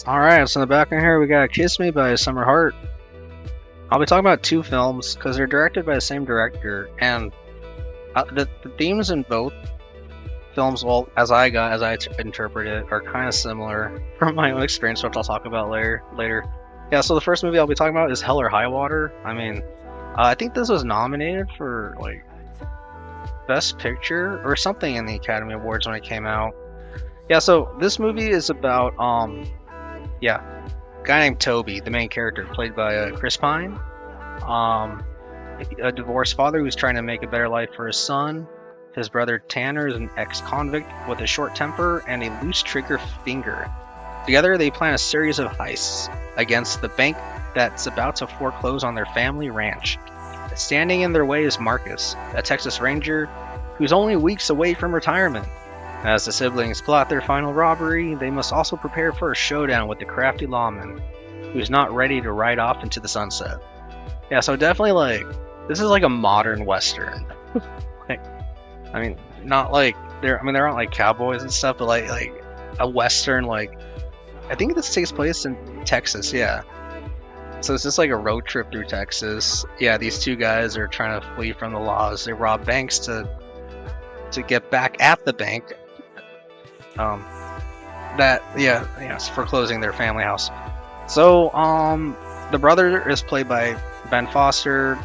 Alright, so in the background here we got Kiss Me by Summer Heart. I'll be talking about two films because they're directed by the same director, and the themes in both films, well, as I interpret it, are kind of similar from my own experience, which I'll talk about later. Yeah, so the first movie I'll be talking about is Hell or High Water. I think this was nominated for like Best Picture or something in the Academy Awards when it came out. Yeah, so this movie is about yeah, a guy named Toby, the main character, played by Chris Pine. Um, a divorced father who's trying to make a better life for his son. His brother Tanner is an ex-convict with a short temper and a loose trigger finger. Together, they plan a series of heists against the bank that's about to foreclose on their family ranch. Standing in their way is Marcus, a Texas Ranger who's only weeks away from retirement. As the siblings plot their final robbery, they must also prepare for a showdown with the crafty lawman, who's not ready to ride off into the sunset. Yeah, so definitely this is like a modern western. like, not like they're aren't like cowboys and stuff, but like a western. I think this takes place in Texas. Yeah, so it's just like a road trip through Texas. Yeah, these two guys are trying to flee from the laws. They rob banks to get back at the bank. It's foreclosing their family house. So the brother is played by Ben Foster.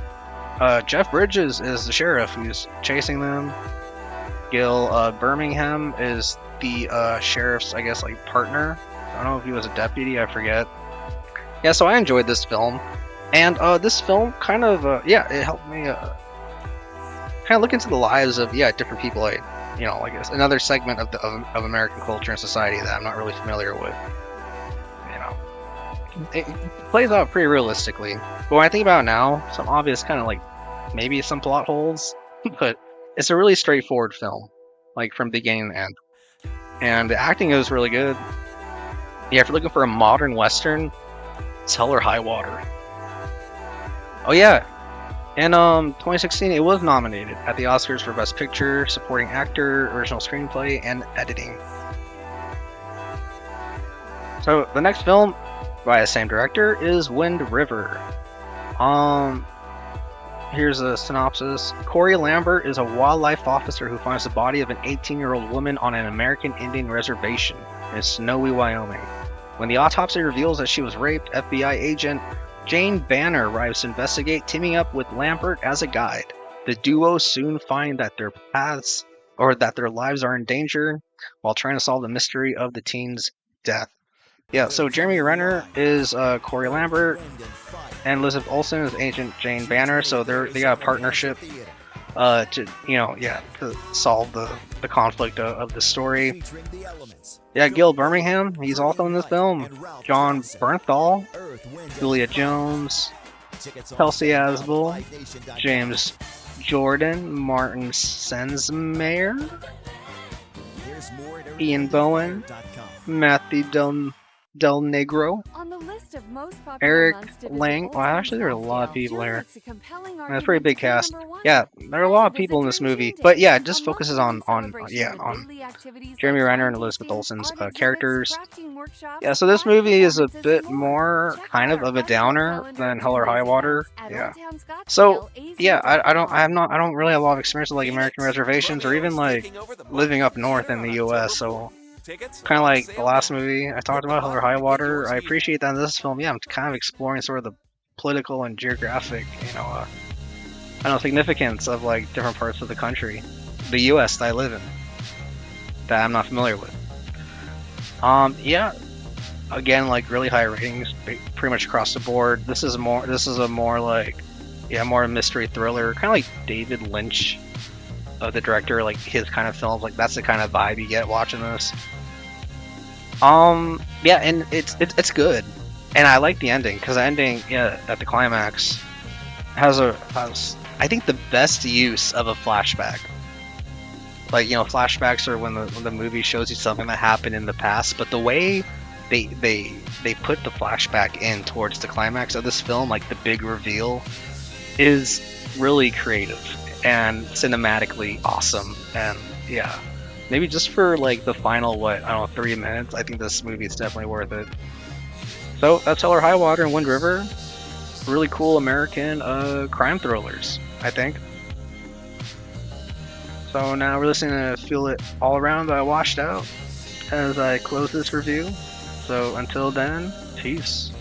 Jeff Bridges is the sheriff who's chasing them. Gil Birmingham is the sheriff's, I guess, like partner. I don't know if he was a deputy, I forget. Yeah, so I enjoyed this film, and this film kind of it helped me kind of look into the lives of different people. I guess another segment of American culture and society that I'm not really familiar with. It plays out pretty realistically. But when I think about it now, some obvious kind of like maybe some plot holes, but it's a really straightforward film, like from beginning to end. And the acting is really good. Yeah, if you're looking for a modern western, it's Hell or High Water. Oh yeah, in 2016 it was nominated at the Oscars for Best Picture, Supporting Actor, Original Screenplay, and Editing. So the next film by the same director is Wind River. Here's a synopsis. Corey Lambert is a wildlife officer who finds the body of an 18-year-old woman on an American Indian reservation in snowy Wyoming. When the autopsy reveals that she was raped, FBI agent Jane Banner arrives to investigate, teaming up with Lambert as a guide. The duo soon find that their lives are in danger while trying to solve the mystery of the teen's death. Yeah, so Jeremy Renner is Corey Lambert, and Elizabeth Olsen is Agent Jane Banner. So they got a partnership to solve the conflict of the story. Yeah, Gil Birmingham, he's also in this film. John Bernthal, Julia Jones, Kelsey Asbel, James Jordan, Martin Sensmeyer, Ian Bowen, Matthew Del Negro, Eric Lang. Well, actually, there are a lot of people here. That's a pretty big cast. Yeah, there are a lot of people in this movie, but yeah, it just focuses on Jeremy Renner and Elizabeth Olsen's characters. Yeah, so this movie is a bit more kind of a downer than Hell or High Water. Yeah. So yeah, I don't really have a lot of experience with like American reservations or even like living up north in the U.S. So kind of like the last movie I talked about, Hell or High Water, I appreciate that in this film. Yeah, I'm kind of exploring sort of the political and geographic, significance of like different parts of the country, the U.S. that I live in, that I'm not familiar with. Again, like really high ratings, pretty much across the board. This is a more more mystery thriller, kind of like David Lynch, the director, like his kind of films. Like that's the kind of vibe you get watching this. And it's good, and I like the ending because the ending, at the climax, has I think the best use of a flashback. Like flashbacks are when the movie shows you something that happened in the past, but the way they put the flashback in towards the climax of this film, like the big reveal, is really creative and cinematically awesome. And yeah, Maybe just for like the final, what, I don't know, 3 minutes, I think this movie is definitely worth it. So that's Hell or High Water and Wind River. Really cool American crime thrillers, I think. So now we're listening to Feel It All Around by Washed Out as I close this review. So until then, peace.